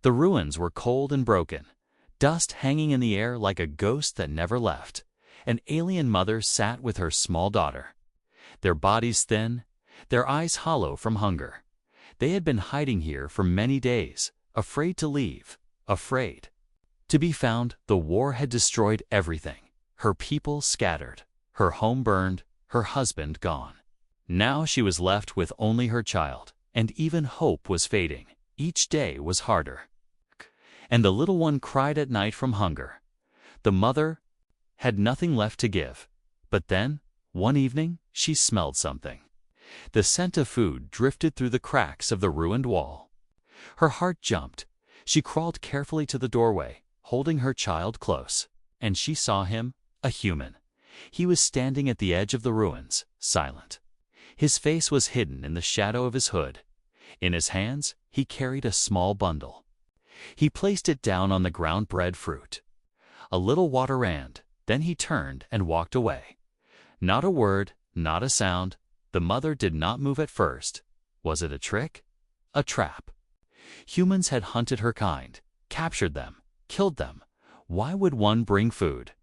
The ruins were cold and broken, dust hanging in the air like a ghost that never left. An alien mother sat with her small daughter, their bodies thin, their eyes hollow from hunger. They had been hiding here for many days, afraid to leave, afraid to be found. The war had destroyed everything. Her people scattered, her home burned, her husband gone. Now she was left with only her child, and even hope was fading. Each day was harder. And the little one cried at night from hunger. The mother had nothing left to give. But then, one evening, she smelled something. The scent of food drifted through the cracks of the ruined wall. Her heart jumped. She crawled carefully to the doorway, holding her child close. And she saw him, a human. He was standing at the edge of the ruins, silent. His face was hidden in the shadow of his hood. In his hands, he carried a small bundle. He placed it down on the ground breadfruit. A little water ran, then he turned and walked away. Not a word, not a sound. The mother did not move at first. Was it a trick? A trap? Humans had hunted her kind, captured them, killed them. Why would one bring food?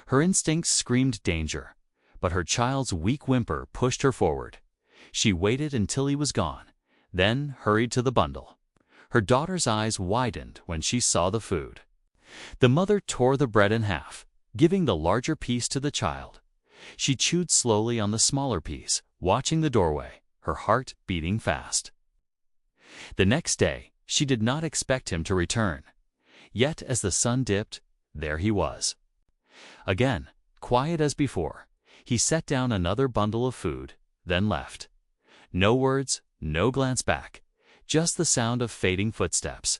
Her instincts screamed danger, but her child's weak whimper pushed her forward. She waited until he was gone, then hurried to the bundle. Her daughter's eyes widened when she saw the food. The mother tore the bread in half, giving the larger piece to the child. She chewed slowly on the smaller piece, watching the doorway, her heart beating fast. The next day, she did not expect him to return. Yet as the sun dipped, there he was. Again, quiet as before, he set down another bundle of food, then left. No words, no glance back, just the sound of fading footsteps.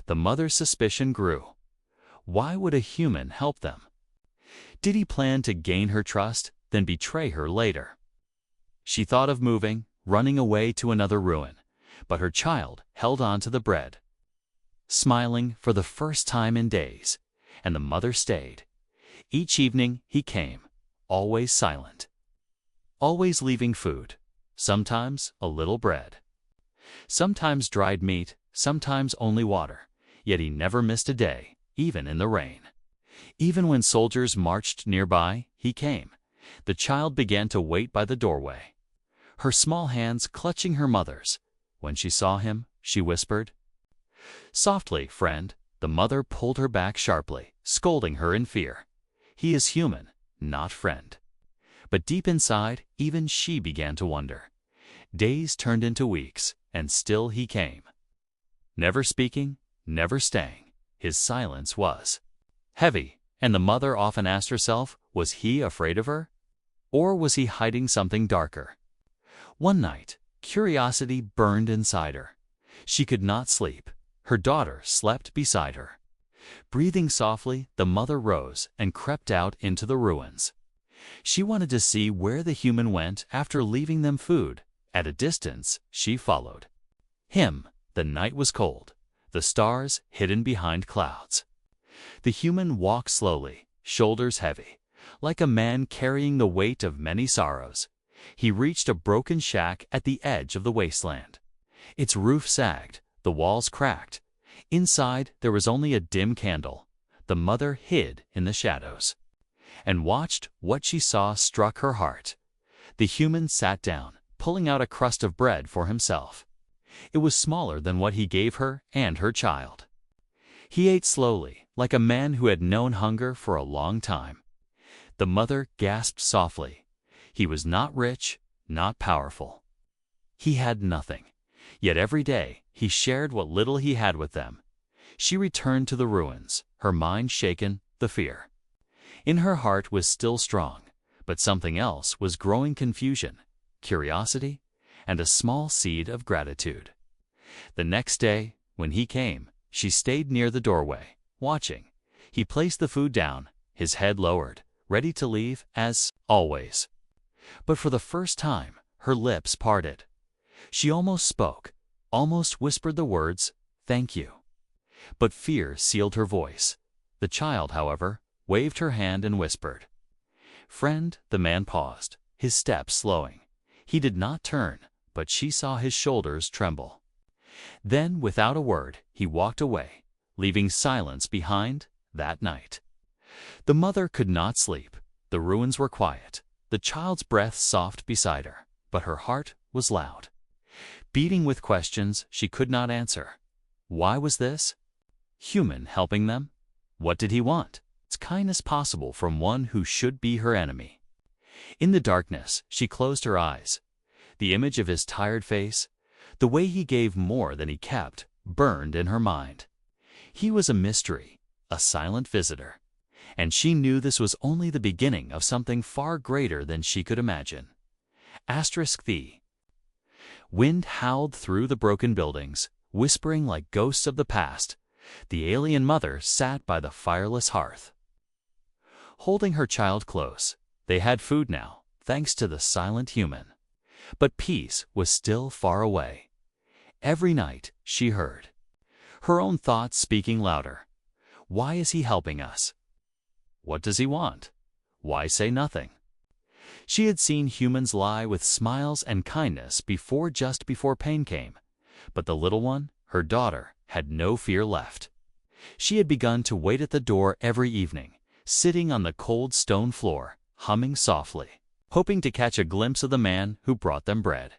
The mother's suspicion grew. Why would a human help them? Did he plan to gain her trust, then betray her later? She thought of moving, running away to another ruin, but her child held on to the bread. Smiling for the first time in days, and the mother stayed. Each evening he came, always silent, always leaving food, sometimes a little bread, sometimes dried meat, sometimes only water, yet he never missed a day, even in the rain. Even when soldiers marched nearby, he came. The child began to wait by the doorway, her small hands clutching her mother's. When she saw him, she whispered, "Softly, friend." The mother pulled her back sharply, scolding her in fear. He is human, not friend. But deep inside, even she began to wonder. Days turned into weeks, and still he came. Never speaking, never staying. His silence was heavy, and the mother often asked herself, was he afraid of her? Or was he hiding something darker? One night, curiosity burned inside her. She could not sleep. Her daughter slept beside her. Breathing softly, the mother rose and crept out into the ruins. She wanted to see where the human went after leaving them food. At a distance, she followed him. The night was cold, the stars hidden behind clouds. The human walked slowly, shoulders heavy, like a man carrying the weight of many sorrows. He reached a broken shack at the edge of the wasteland. Its roof sagged, the walls cracked. Inside, there was only a dim candle. The mother hid in the shadows and watched. What she saw struck her heart. The human sat down, pulling out a crust of bread for himself. It was smaller than what he gave her and her child. He ate slowly, like a man who had known hunger for a long time. The mother gasped softly. He was not rich, not powerful. He had nothing. Yet every day, he shared what little he had with them. She returned to the ruins, her mind shaken, the fear in her heart was still strong, but something else was growing: confusion, curiosity, and a small seed of gratitude. The next day, when he came, she stayed near the doorway, watching. He placed the food down, his head lowered, ready to leave, as always. But for the first time, her lips parted. She almost spoke, almost whispered the words, "Thank you." But fear sealed her voice. The child, however, waved her hand and whispered, "Friend." The man paused, his steps slowing. He did not turn, but she saw his shoulders tremble. Then, without a word, he walked away, leaving silence behind that night. The mother could not sleep. The ruins were quiet, the child's breath soft beside her, but her heart was loud, beating with questions she could not answer. Why was this human helping them? What did he want? Is kindness possible from one who should be her enemy? In the darkness, she closed her eyes. The image of his tired face, the way he gave more than he kept, burned in her mind. He was a mystery, a silent visitor, and she knew this was only the beginning of something far greater than she could imagine. The wind howled through the broken buildings, whispering like ghosts of the past. The alien mother sat by the fireless hearth, holding her child close. They had food now, thanks to the silent human. But peace was still far away. Every night she heard her own thoughts speaking louder. Why is he helping us? What does he want? Why say nothing? She had seen humans lie with smiles and kindness just before pain came. But the little one, her daughter, had no fear left. She had begun to wait at the door every evening, sitting on the cold stone floor, humming softly, hoping to catch a glimpse of the man who brought them bread.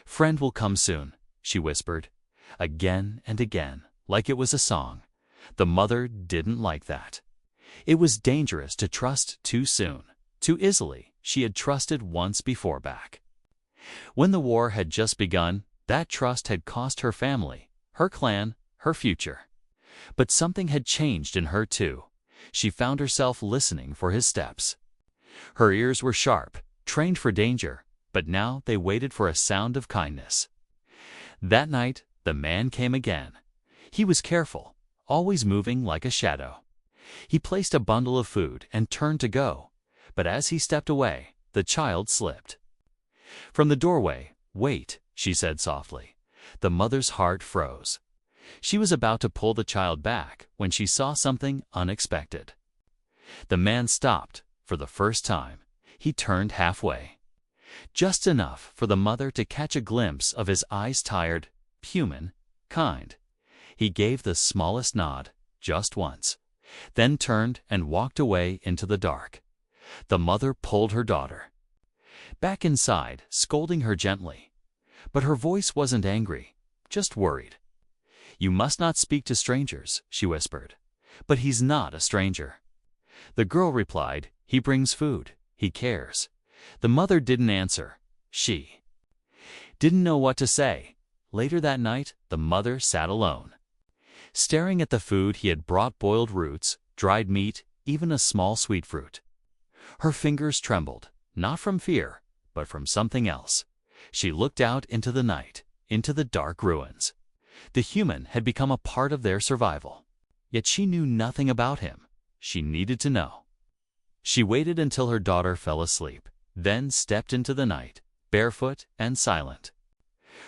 "Friend will come soon," she whispered, again and again, like it was a song. The mother didn't like that. It was dangerous to trust too soon, too easily. She had trusted once before back, when the war had just begun. That trust had cost her family, her clan, her future. But something had changed in her too. She found herself listening for his steps. Her ears were sharp, trained for danger, but now they waited for a sound of kindness. That night, the man came again. He was careful, always moving like a shadow. He placed a bundle of food and turned to go, but as he stepped away, the child slipped. From the doorway, "Wait," she said softly. The mother's heart froze. She was about to pull the child back when she saw something unexpected. The man stopped for the first time. He turned halfway, just enough for the mother to catch a glimpse of his eyes, tired, human, kind. He gave the smallest nod, just once, then turned and walked away into the dark. The mother pulled her daughter back inside, scolding her gently. But her voice wasn't angry, just worried. "You must not speak to strangers," she whispered. "But he's not a stranger." The girl replied, "He brings food. He cares." The mother didn't answer. She didn't know what to say. Later that night, the mother sat alone, staring at the food he had brought: boiled roots, dried meat, even a small sweet fruit. Her fingers trembled, not from fear, but from something else. She looked out into the night, into the dark ruins. The human had become a part of their survival. Yet she knew nothing about him. She needed to know. She waited until her daughter fell asleep, then stepped into the night, barefoot and silent.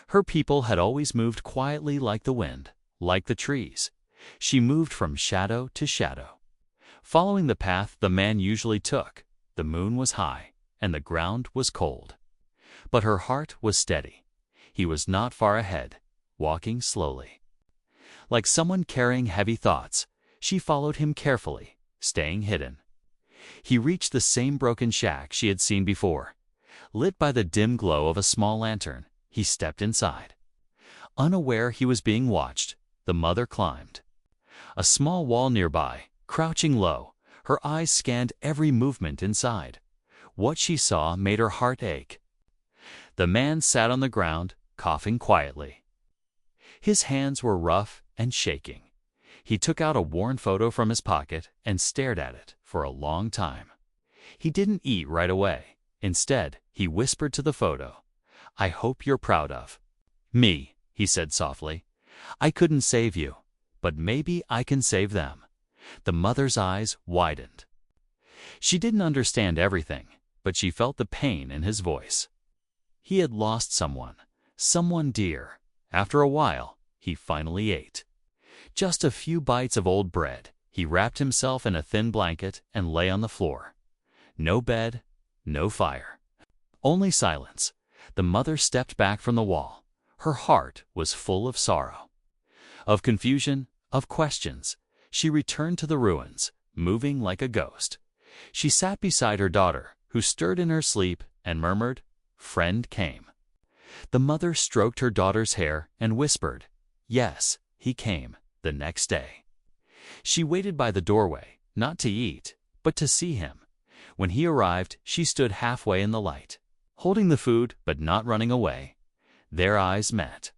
Her people had always moved quietly like the wind, like the trees. She moved from shadow to shadow, following the path the man usually took. The moon was high, and the ground was cold. But her heart was steady. He was not far ahead, walking slowly. Like someone carrying heavy thoughts, she followed him carefully, staying hidden. He reached the same broken shack she had seen before. Lit by the dim glow of a small lantern, he stepped inside. Unaware he was being watched, the mother climbed a small wall nearby. Crouching low, her eyes scanned every movement inside. What she saw made her heart ache. The man sat on the ground, coughing quietly. His hands were rough and shaking. He took out a worn photo from his pocket and stared at it for a long time. He didn't eat right away. Instead, he whispered to the photo, "I hope you're proud of me," he said softly. "I couldn't save you, but maybe I can save them." The mother's eyes widened. She didn't understand everything, but she felt the pain in his voice. He had lost someone dear. After a while, he finally ate. Just a few bites of old bread. He wrapped himself in a thin blanket and lay on the floor. No bed, no fire, only silence. The mother stepped back from the wall. Her heart was full of sorrow, of confusion, of questions. She returned to the ruins, moving like a ghost. She sat beside her daughter, who stirred in her sleep and murmured, "Friend came." The mother stroked her daughter's hair and whispered, "Yes, he came," the next day. She waited by the doorway, not to eat, but to see him. When he arrived, she stood halfway in the light, holding the food but not running away. Their eyes met.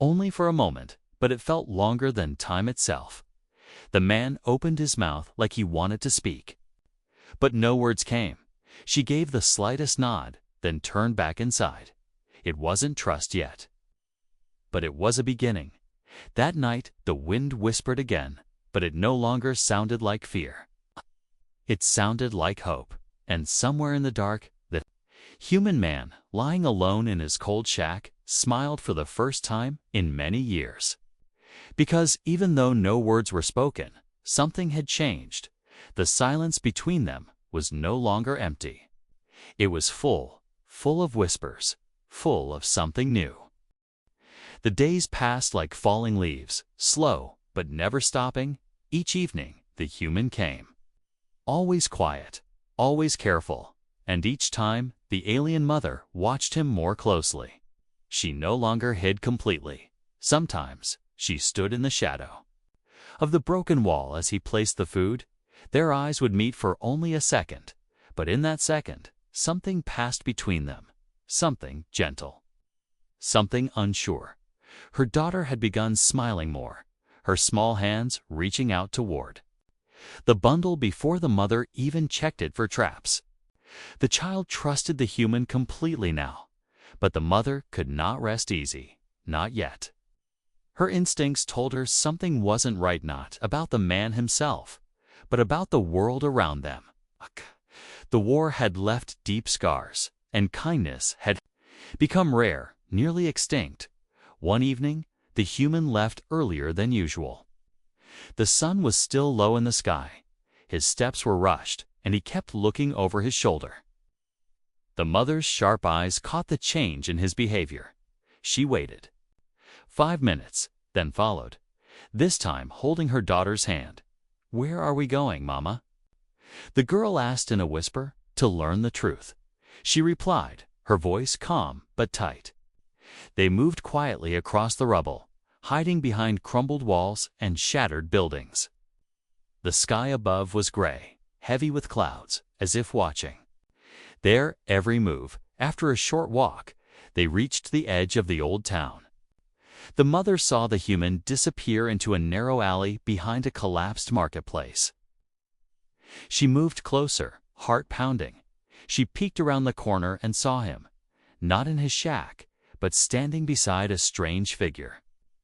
Only for a moment, but it felt longer than time itself. The man opened his mouth like he wanted to speak, but no words came. She gave the slightest nod, then turned back inside. It wasn't trust yet, but it was a beginning. That night, the wind whispered again, but it no longer sounded like fear. It sounded like hope, and somewhere in the dark, the human man, lying alone in his cold shack, smiled for the first time in many years. Because even though no words were spoken, something had changed. The silence between them was no longer empty. It was full of whispers, full of something new. The days passed like falling leaves, slow but never stopping. Each evening, the human came. Always quiet, always careful, and each time, the alien mother watched him more closely. She no longer hid completely. Sometimes, she stood in the shadow of the broken wall as he placed the food. Their eyes would meet for only a second, but in that second, something passed between them, something gentle, something unsure. Her daughter had begun smiling more, her small hands reaching out toward the bundle before the mother even checked it for traps. The child trusted the human completely now, but the mother could not rest easy, not yet. Her instincts told her something wasn't right, not about the man himself, but about the world around them. The war had left deep scars, and kindness had become rare, nearly extinct. One evening, the human left earlier than usual. The sun was still low in the sky. His steps were rushed, and he kept looking over his shoulder. The mother's sharp eyes caught the change in his behavior. She waited. 5 minutes, then followed, this time holding her daughter's hand. "Where are we going, Mama?" The girl asked in a whisper, "To learn the truth." She replied, her voice calm but tight. They moved quietly across the rubble, hiding behind crumbled walls and shattered buildings. The sky above was gray, heavy with clouds, as if watching their every move. After a short walk, they reached the edge of the old town. The mother saw the human disappear into a narrow alley behind a collapsed marketplace. She moved closer, heart pounding. She peeked around the corner and saw him, not in his shack, but standing beside a strange figure.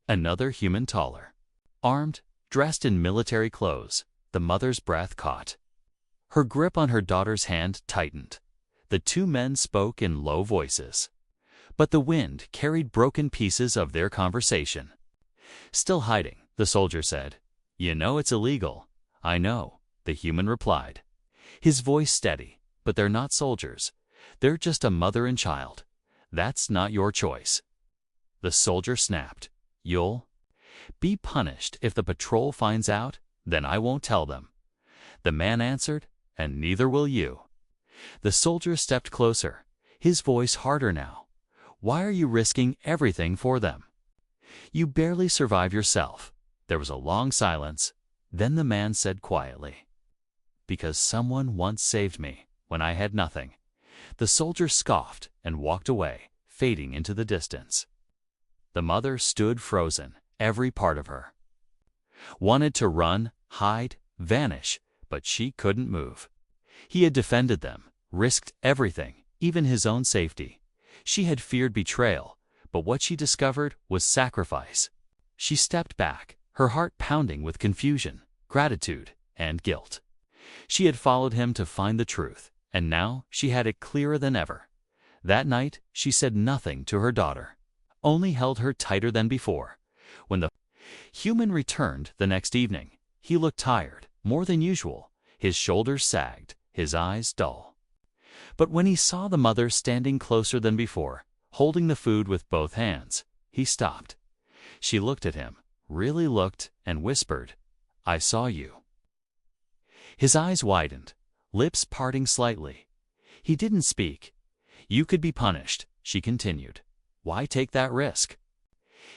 Another human taller, armed, dressed in military clothes. The mother's breath caught. Her grip on her daughter's hand tightened. The two men spoke in low voices, but the wind carried broken pieces of their conversation. "Still hiding," the soldier said. "You know it's illegal." "I know," the human replied, his voice steady. "But they're not soldiers. They're just a mother and child. That's not your choice." The soldier snapped. "You'll be punished if the patrol finds out." "Then I won't tell them," the man answered, "and neither will you." The soldier stepped closer, his voice harder now. "Why are you risking everything for them? You barely survive yourself." There was a long silence. Then the man said quietly, "Because someone once saved me when I had nothing." The soldier scoffed and walked away, fading into the distance. The mother stood frozen, every part of her wanted to run, hide, vanish, but she couldn't move. He had defended them, risked everything, even his own safety. She had feared betrayal, but what she discovered was sacrifice. She stepped back, her heart pounding with confusion, gratitude, and guilt. She had followed him to find the truth, and now she had it clearer than ever. That night, she said nothing to her daughter, only held her tighter than before. When the human returned the next evening, he looked tired, more than usual. His shoulders sagged, his eyes dull. But when he saw the mother standing closer than before, holding the food with both hands, He stopped. She looked at him, really looked, and whispered, "I saw you." His eyes widened, lips parting slightly. He didn't speak. "You could be punished," she continued. "Why take that risk?"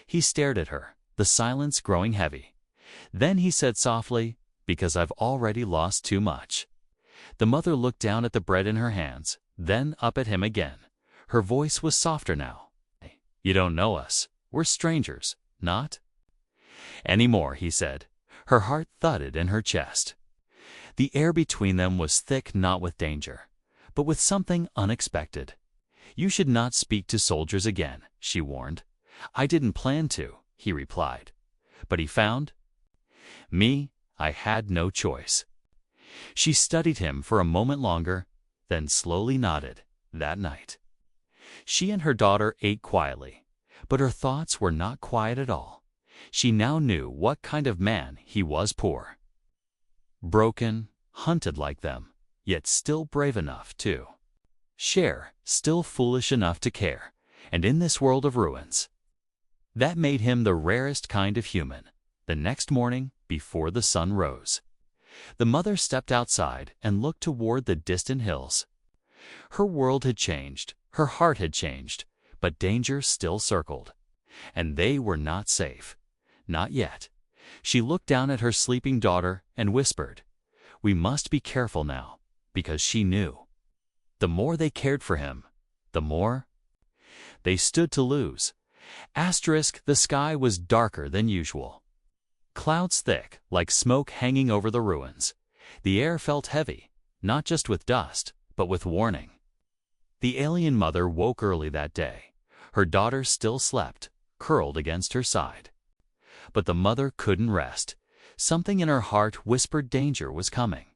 He stared at her, the silence growing heavy. Then he said softly, "Because I've already lost too much." The mother looked down at the bread in her hands, then up at him again. Her voice was softer now. "You don't know us. We're strangers, not anymore," he said. Her heart thudded in her chest. The air between them was thick not with danger, but with something unexpected. "You should not speak to soldiers again," she warned. "I didn't plan to," he replied. But he found me. I had no choice. She studied him for a moment longer, then slowly nodded. That night, she and her daughter ate quietly, but her thoughts were not quiet at all. She now knew what kind of man he was: poor, broken, hunted like them, yet still brave enough to share, still foolish enough to care, and in this world of ruins. That made him the rarest kind of human. The next morning, before the sun rose, the mother stepped outside and looked toward the distant hills. Her world had changed, her heart had changed, but danger still circled. And they were not safe. Not yet. She looked down at her sleeping daughter and whispered, "We must be careful now," because she knew the more they cared for him, the more they stood to lose. The sky was darker than usual. Clouds thick, like smoke hanging over the ruins. The air felt heavy, not just with dust, but with warning. The alien mother woke early that day. Her daughter still slept, curled against her side. But the mother couldn't rest. Something in her heart whispered danger was coming.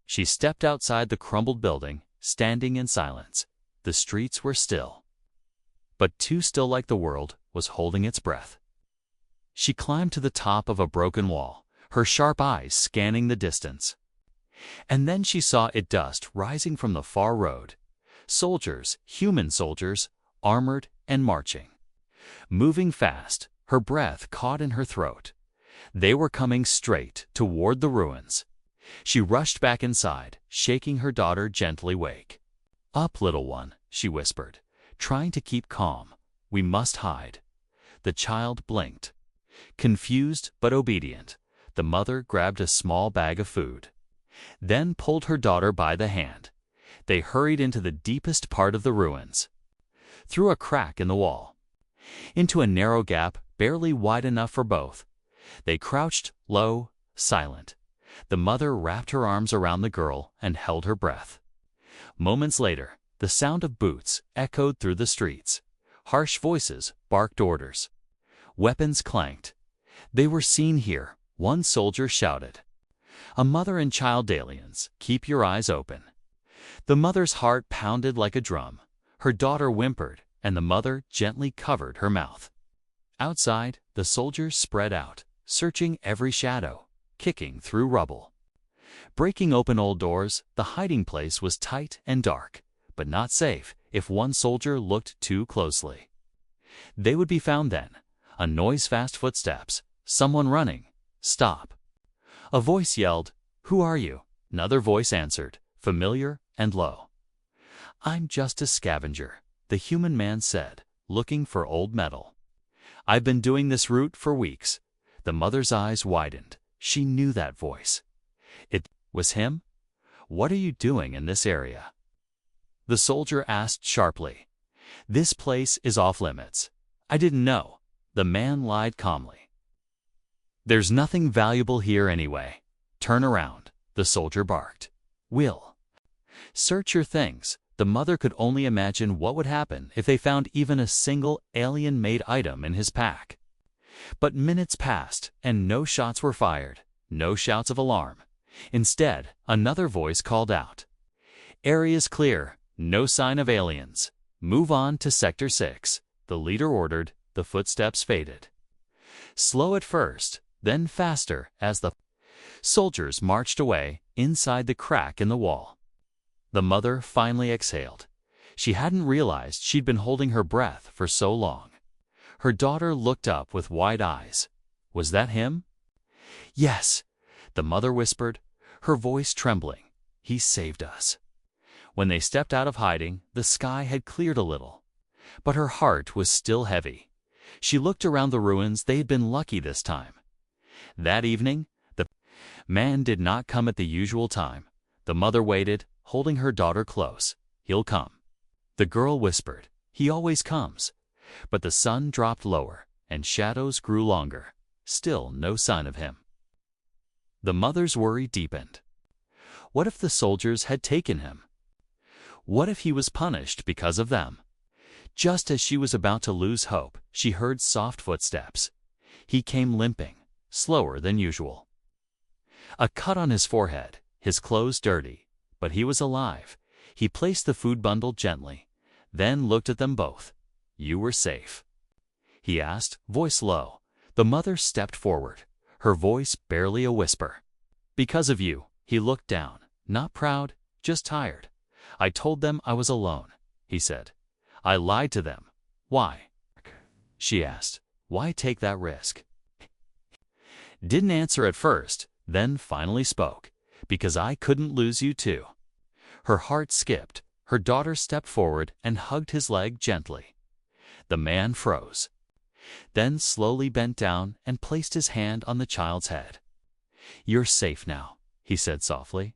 She stepped outside the crumbled building, standing in silence. The streets were still, but too still, like the world was holding its breath. She climbed to the top of a broken wall, her sharp eyes scanning the distance. And then she saw dust rising from the far road. Soldiers, human soldiers, armored and marching. Moving fast, her breath caught in her throat. They were coming straight toward the ruins. She rushed back inside, shaking her daughter gently awake. "Up, little one," she whispered, trying to keep calm. "We must hide." The child blinked. Confused but obedient, the mother grabbed a small bag of food, then pulled her daughter by the hand. They hurried into the deepest part of the ruins, through a crack in the wall, into a narrow gap barely wide enough for both. They crouched low, silent. The mother wrapped her arms around the girl and held her breath. Moments later, the sound of boots echoed through the streets. Harsh voices barked orders. Weapons clanked. "They were seen here," one soldier shouted. "A mother and child aliens, keep your eyes open." The mother's heart pounded like a drum. Her daughter whimpered, and the mother gently covered her mouth. Outside, the soldiers spread out, searching every shadow, kicking through rubble, breaking open old doors. The hiding place was tight and dark, but not safe if one soldier looked too closely. They would be found then. A noise, fast footsteps, someone running. "Stop." A voice yelled, "Who are you?" Another voice answered, familiar and low. "I'm just a scavenger," the human man said, "looking for old metal. I've been doing this route for weeks." The mother's eyes widened. She knew that voice. It was him? "What are you doing in this area?" The soldier asked sharply. "This place is off limits." "I didn't know." The man lied calmly. "There's nothing valuable here anyway. Turn around," the soldier barked. "We'll search your things." The mother could only imagine what would happen if they found even a single alien-made item in his pack. But minutes passed, and no shots were fired, no shouts of alarm. Instead, another voice called out, "Area's clear, no sign of aliens. Move on to Sector 6, the leader ordered. The footsteps faded. Slow at first, then faster as the soldiers marched away inside the crack in the wall. The mother finally exhaled. She hadn't realized she'd been holding her breath for so long. Her daughter looked up with wide eyes. Was that him? Yes, the mother whispered, her voice trembling. He saved us. When they stepped out of hiding, the sky had cleared a little. But her heart was still heavy. She looked around the ruins. They had been lucky this time. That evening, the man did not come at the usual time. The mother waited, holding her daughter close. He'll come. The girl whispered, he always comes. But the sun dropped lower, and shadows grew longer. Still no sign of him. The mother's worry deepened. What if the soldiers had taken him? What if he was punished because of them? Just as she was about to lose hope, she heard soft footsteps. He came limping, slower than usual. A cut on his forehead, his clothes dirty, but he was alive. He placed the food bundle gently, then looked at them both. You were safe, he asked, voice low. The mother stepped forward, her voice barely a whisper. Because of you. He looked down, not proud, just tired. I told them I was alone, he said. I lied to them. Why? She asked. Why take that risk? Didn't answer at first, then finally spoke. Because I couldn't lose you too. Her heart skipped. Her daughter stepped forward and hugged his leg gently. The man froze, then slowly bent down and placed his hand on the child's head. You're safe now, he said softly,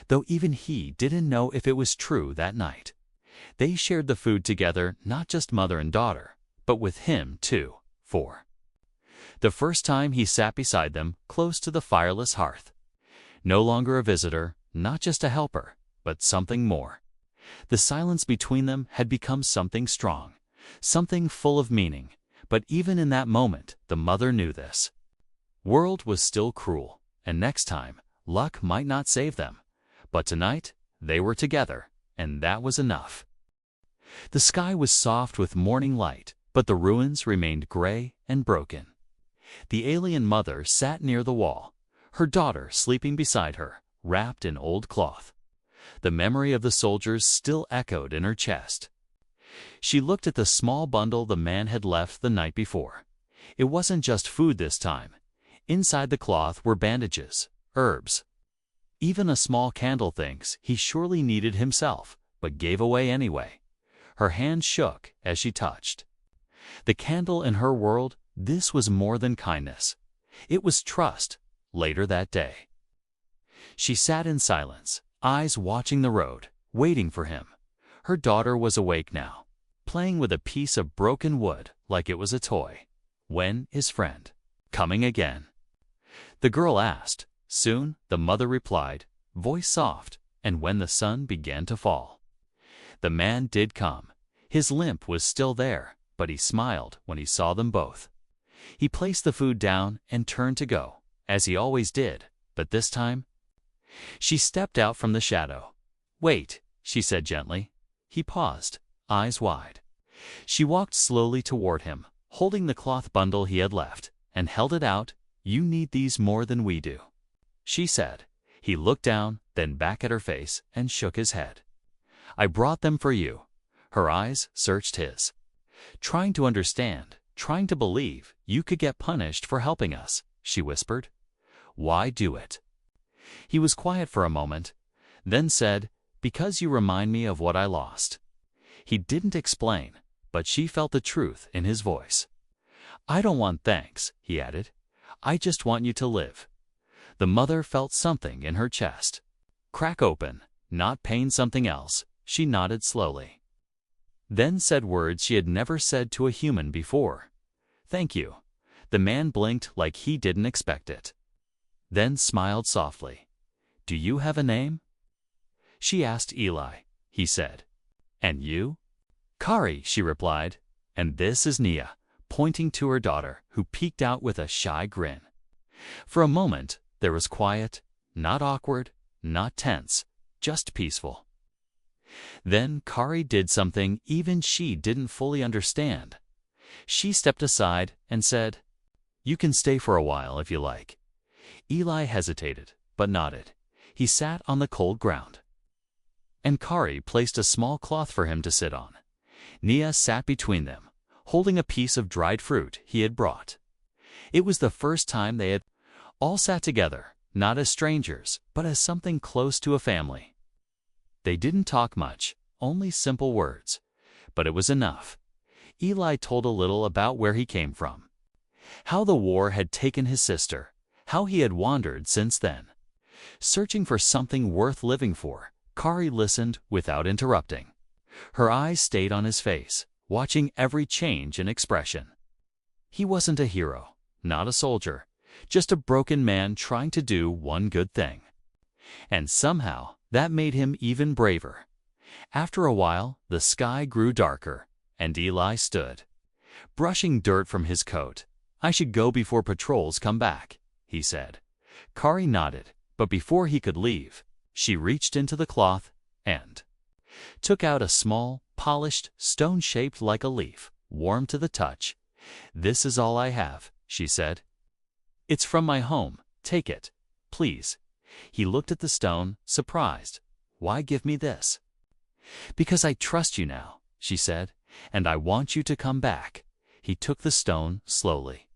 though even he didn't know if it was true that night. They shared the food together, not just mother and daughter, but with him too, for the first time he sat beside them, close to the fireless hearth. No longer a visitor, not just a helper, but something more. The silence between them had become something strong, something full of meaning, but even in that moment, the mother knew this. World was still cruel, and next time, luck might not save them. But tonight, they were together, and that was enough. The sky was soft with morning light, but the ruins remained gray and broken. The alien mother sat near the wall, her daughter sleeping beside her, wrapped in old cloth. The memory of the soldiers still echoed in her chest. She looked at the small bundle the man had left the night before. It wasn't just food this time. Inside the cloth were bandages, herbs, even a small candle, things he surely needed himself, but gave away anyway. Her hand shook as she touched the candle. In her world, this was more than kindness. It was trust. Later that day, she sat in silence, eyes watching the road, waiting for him. Her daughter was awake now, playing with a piece of broken wood like it was a toy. When is friend coming again? The girl asked. Soon, the mother replied, voice soft, and when the sun began to fall. The man did come. His limp was still there, but he smiled when he saw them both. He placed the food down and turned to go, as he always did, but this time, she stepped out from the shadow. Wait, she said gently. He paused, eyes wide. She walked slowly toward him, holding the cloth bundle he had left, and held it out. You need these more than we do, she said. He looked down, then back at her face, and shook his head. I brought them for you. Her eyes searched his, trying to understand, trying to believe you could get punished for helping us, she whispered. Why do it? He was quiet for a moment, then said, because you remind me of what I lost. He didn't explain, but she felt the truth in his voice. I don't want thanks, he added. I just want you to live. The mother felt something in her chest crack open, not pain, something else. She nodded slowly, then said words she had never said to a human before. Thank you. The man blinked like he didn't expect it, then smiled softly. Do you have a name? She asked. Eli, he said. And you? Kari, she replied. And this is Nia, pointing to her daughter, who peeked out with a shy grin. For a moment, there was quiet, not awkward, not tense, just peaceful. Then Kari did something even she didn't fully understand. She stepped aside and said, You can stay for a while if you like. Eli hesitated, but nodded. He sat on the cold ground, and Kari placed a small cloth for him to sit on. Nia sat between them, holding a piece of dried fruit he had brought. It was the first time they had all sat together, not as strangers, but as something close to a family. They didn't talk much, only simple words, but it was enough. Eli told a little about where he came from, how the war had taken his sister, how he had wandered since then, searching for something worth living for. Kari listened without interrupting. Her eyes stayed on his face, watching every change in expression. He wasn't a hero, not a soldier, just a broken man trying to do one good thing. And somehow that made him even braver. After a while, the sky grew darker, and Eli stood, brushing dirt from his coat. "I should go before patrols come back," he said. Kari nodded, but before he could leave, she reached into the cloth and took out a small, polished stone shaped like a leaf, warm to the touch. "This is all I have," she said. "It's from my home. Take it, please." He looked at the stone, surprised. "Why give me this?" "Because I trust you now," she said, "and I want you to come back." He took the stone slowly,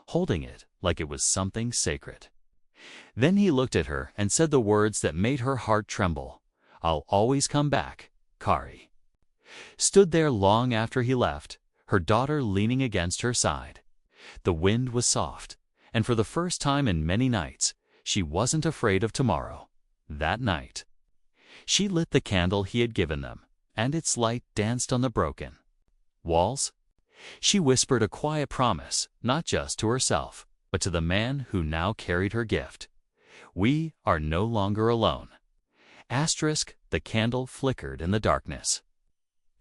holding it like it was something sacred. Then he looked at her and said the words that made her heart tremble. "I'll always come back." Kari stood there long after he left, her daughter leaning against her side. The wind was soft, and for the first time in many nights, she wasn't afraid of tomorrow. That night, she lit the candle he had given them, and its light danced on the broken walls. She whispered a quiet promise, not just to herself, but to the man who now carried her gift. "We are no longer alone." The candle flickered in the darkness.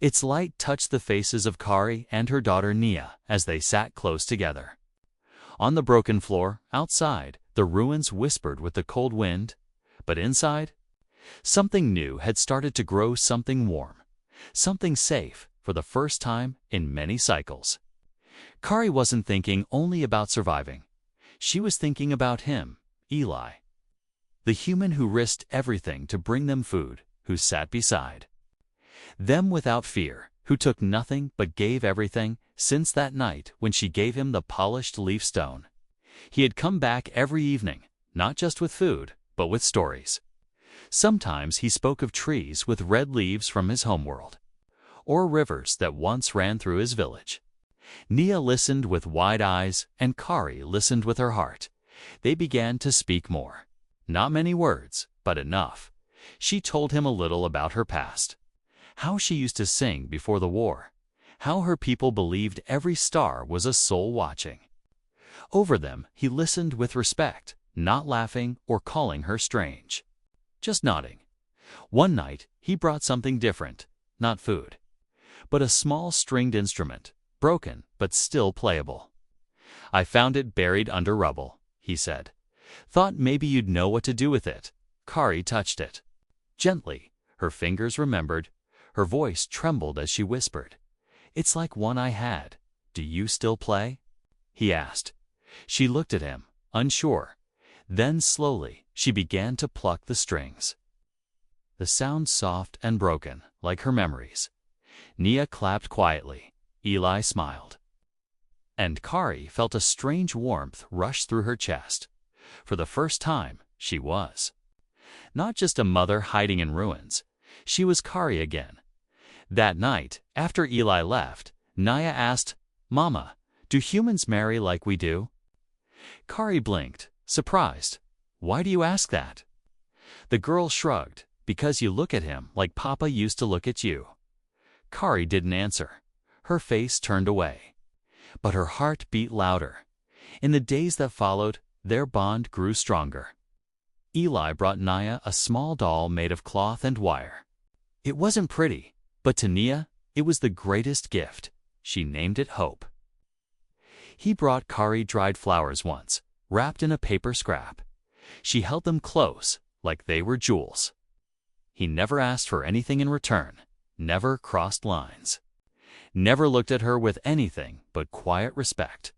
Its light touched the faces of Kari and her daughter Nia as they sat close together. On the broken floor, outside, the ruins whispered with the cold wind, but inside, something new had started to grow, something warm, something safe for the first time in many cycles. Kari wasn't thinking only about surviving. She was thinking about him, Eli, the human who risked everything to bring them food, who sat beside them without fear, who took nothing but gave everything. Since that night when she gave him the polished leaf stone, he had come back every evening, not just with food, but with stories. Sometimes he spoke of trees with red leaves from his homeworld, or rivers that once ran through his village. Nia listened with wide eyes, and Kari listened with her heart. They began to speak more. Not many words, but enough. She told him a little about her past, how she used to sing before the war, how her people believed every star was a soul watching over them. He listened with respect, not laughing or calling her strange, just nodding. One night, he brought something different, not food, but a small stringed instrument, broken but still playable. "I found it buried under rubble," he said. "Thought maybe you'd know what to do with it." Kari touched it gently. Her fingers remembered. Her voice trembled as she whispered, "It's like one I had. Do you still play?" he asked. She looked at him, unsure. Then slowly, she began to pluck the strings. The sound soft and broken, like her memories. Nia clapped quietly. Eli smiled. And Kari felt a strange warmth rush through her chest. For the first time, she was not just a mother hiding in ruins. She was Kari again. That night, after Eli left, Nia asked, "Mama, do humans marry like we do?" Kari blinked, surprised. "Why do you ask that?" The girl shrugged. "Because you look at him like Papa used to look at you." Kari didn't answer. Her face turned away. But her heart beat louder. In the days that followed, their bond grew stronger. Eli brought Nia a small doll made of cloth and wire. It wasn't pretty, but to Nia, it was the greatest gift. She named it Hope. He brought Kari dried flowers once, wrapped in a paper scrap. She held them close, like they were jewels. He never asked for anything in return, never crossed lines, never looked at her with anything but quiet respect.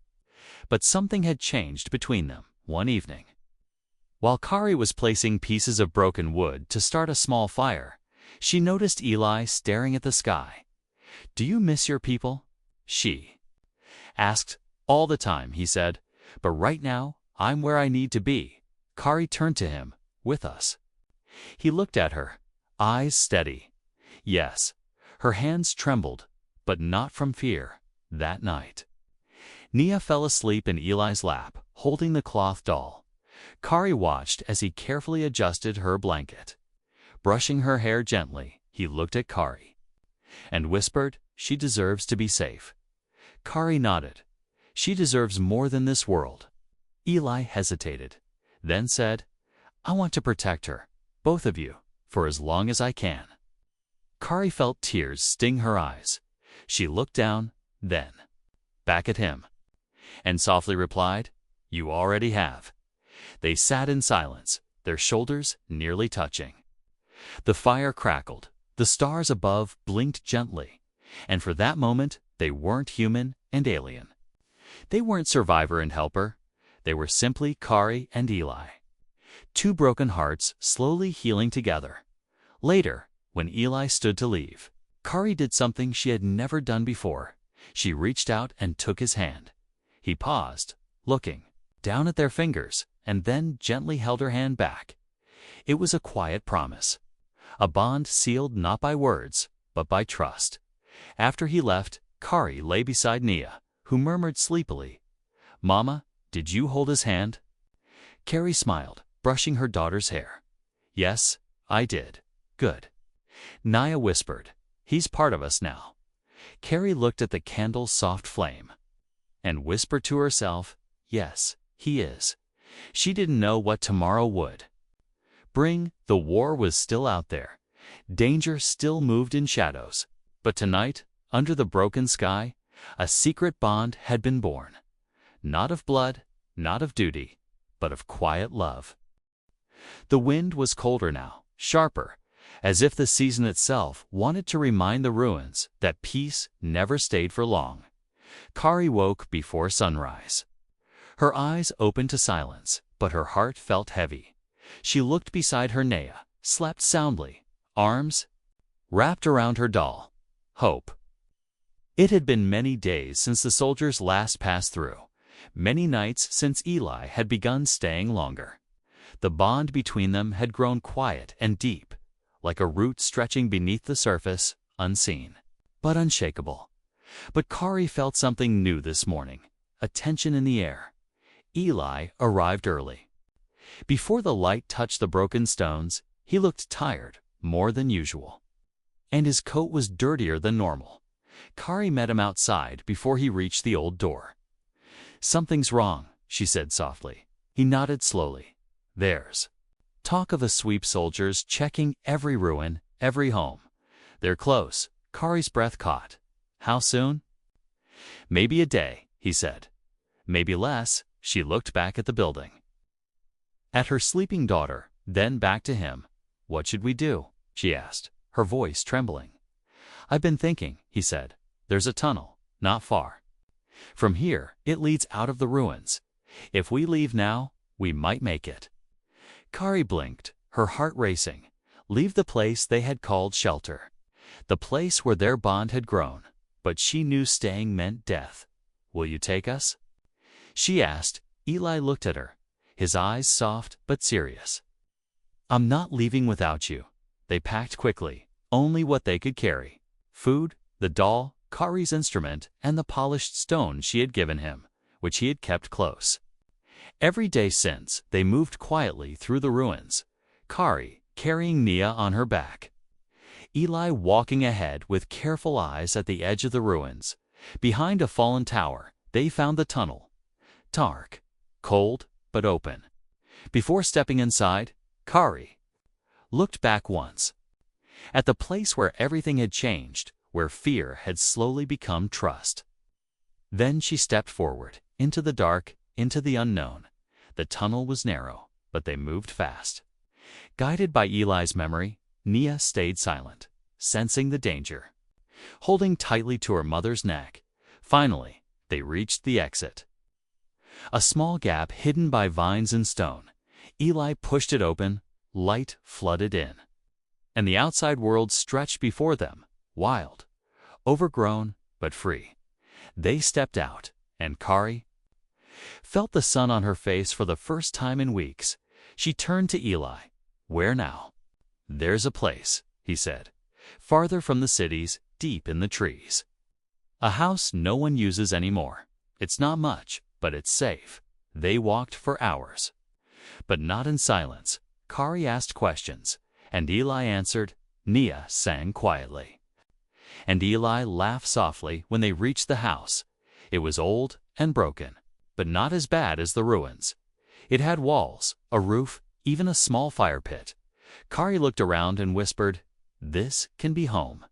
But something had changed between them one evening. While Kari was placing pieces of broken wood to start a small fire, she noticed Eli staring at the sky. "Do you miss your people?" She asked all the time, he said, but right now, I'm where I need to be. Kari turned to him, with us. He looked at her, eyes steady. Yes, her hands trembled, but not from fear, that night. Nia fell asleep in Eli's lap, holding the cloth doll. Kari watched as he carefully adjusted her blanket. Brushing her hair gently, he looked at Kari and whispered, "She deserves to be safe." Kari nodded. "She deserves more than this world." Eli hesitated, then said, "I want to protect her, both of you, for as long as I can." Kari felt tears sting her eyes. She looked down, then back at him, and softly replied, "You already have." They sat in silence, their shoulders nearly touching. The fire crackled, the stars above blinked gently, and for that moment they weren't human and alien. They weren't survivor and helper. They were simply Kari and Eli. Two broken hearts slowly healing together. Later, when Eli stood to leave, Kari did something she had never done before. She reached out and took his hand. He paused, looking down at their fingers, and then gently held her hand back. It was a quiet promise, a bond sealed not by words, but by trust. After he left, Kari lay beside Nia, who murmured sleepily, "Mama, did you hold his hand?" Kari smiled, brushing her daughter's hair. "Yes, I did. Good." Nia whispered, "He's part of us now." Kari looked at the candle's soft flame and whispered to herself, "Yes, he is." She didn't know what tomorrow would bring. The war was still out there. Danger still moved in shadows. But tonight, under the broken sky, a secret bond had been born. Not of blood, not of duty, but of quiet love. The wind was colder now, sharper, as if the season itself wanted to remind the ruins that peace never stayed for long. Kari woke before sunrise. Her eyes opened to silence, but her heart felt heavy. She looked beside her Nia, slept soundly, arms wrapped around her doll. Hope. It had been many days since the soldiers last passed through, many nights since Eli had begun staying longer. The bond between them had grown quiet and deep, like a root stretching beneath the surface, unseen, but unshakable. But Kari felt something new this morning, a tension in the air. Eli arrived early. Before the light touched the broken stones, he looked tired, more than usual. And his coat was dirtier than normal. Kari met him outside before he reached the old door. "Something's wrong," she said softly. He nodded slowly. "There's talk of the sweep soldiers checking every ruin, every home. They're close." Kari's breath caught. "How soon?" "Maybe a day," he said. "Maybe less." She looked back at the building, at her sleeping daughter, then back to him. "What should we do?" she asked, her voice trembling. "I've been thinking," he said. "There's a tunnel, not far. From here, it leads out of the ruins. If we leave now, we might make it." Kari blinked, her heart racing. Leave the place they had called shelter, the place where their bond had grown. But she knew staying meant death. "Will you take us?" she asked. Eli looked at her, his eyes soft but serious. "I'm not leaving without you." They packed quickly, only what they could carry: food, the doll, Kari's instrument, and the polished stone she had given him, which he had kept close. Every day since, they moved quietly through the ruins, Kari carrying Nia on her back, Eli walking ahead with careful eyes at the edge of the ruins. Behind a fallen tower, they found the tunnel. Dark, cold, but open. Before stepping inside, Kari looked back once, at the place where everything had changed, where fear had slowly become trust. Then she stepped forward, into the dark, into the unknown. The tunnel was narrow, but they moved fast. Guided by Eli's memory, Nia stayed silent, sensing the danger, holding tightly to her mother's neck. Finally, they reached the exit. A small gap hidden by vines and stone. Eli pushed it open, light flooded in, and the outside world stretched before them, wild, overgrown, but free. They stepped out, and Kari felt the sun on her face for the first time in weeks. She turned to Eli. "Where now?" "There's a place," he said, "farther from the cities, deep in the trees. A house no one uses anymore. It's not much, but it's safe." They walked for hours, but not in silence. Kari asked questions, and Eli answered. Nia sang quietly, and Eli laughed softly when they reached the house. It was old and broken, but not as bad as the ruins. It had walls, a roof, even a small fire pit. Kari looked around and whispered, "This can be home."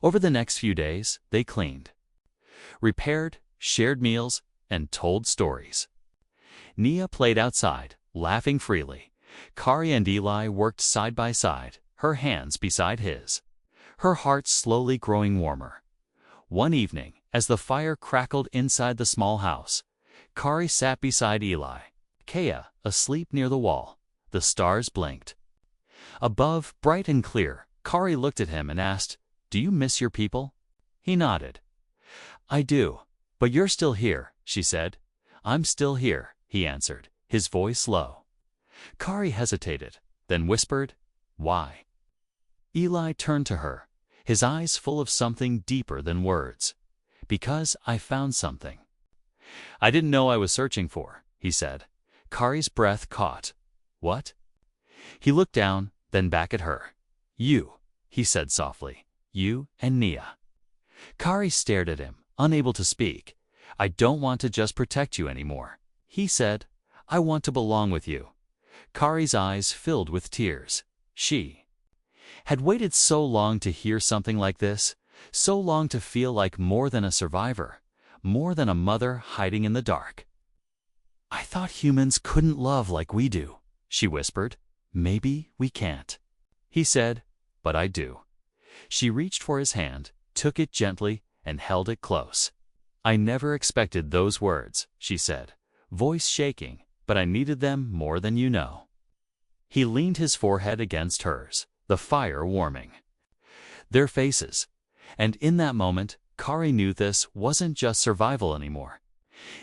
Over the next few days, they cleaned, repaired, shared meals, and told stories. Nia played outside, laughing freely. Kari and Eli worked side by side, her hands beside his, her heart slowly growing warmer. One evening, as the fire crackled inside the small house, Kari sat beside Eli, Kea asleep near the wall. The stars blinked. Above, bright and clear, Kari looked at him and asked, "Do you miss your people?" He nodded. "I do, but you're still here," she said. "I'm still here," he answered, his voice low. Kari hesitated, then whispered, "Why?" Eli turned to her, his eyes full of something deeper than words. "Because I found something I didn't know I was searching for," he said. Kari's breath caught. "What?" He looked down, then back at her. "You," he said softly. "You and Nia." Kari stared at him, unable to speak. "I don't want to just protect you anymore," he said. "I want to belong with you." Kari's eyes filled with tears. She had waited so long to hear something like this, so long to feel like more than a survivor, more than a mother hiding in the dark. "I thought humans couldn't love like we do," she whispered. "Maybe we can't," he said, "but I do." She reached for his hand, took it gently, and held it close. "I never expected those words," she said, voice shaking, "but I needed them more than you know." He leaned his forehead against hers, the fire warming their faces. And in that moment, Kari knew this wasn't just survival anymore.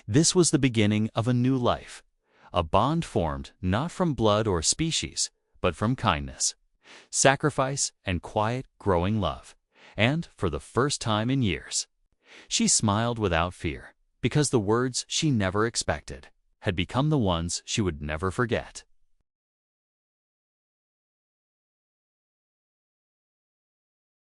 This was the beginning of a new life, a bond formed not from blood or species, but from kindness, sacrifice, and quiet, growing love. And for the first time in years, she smiled without fear, because the words she never expected had become the ones she would never forget.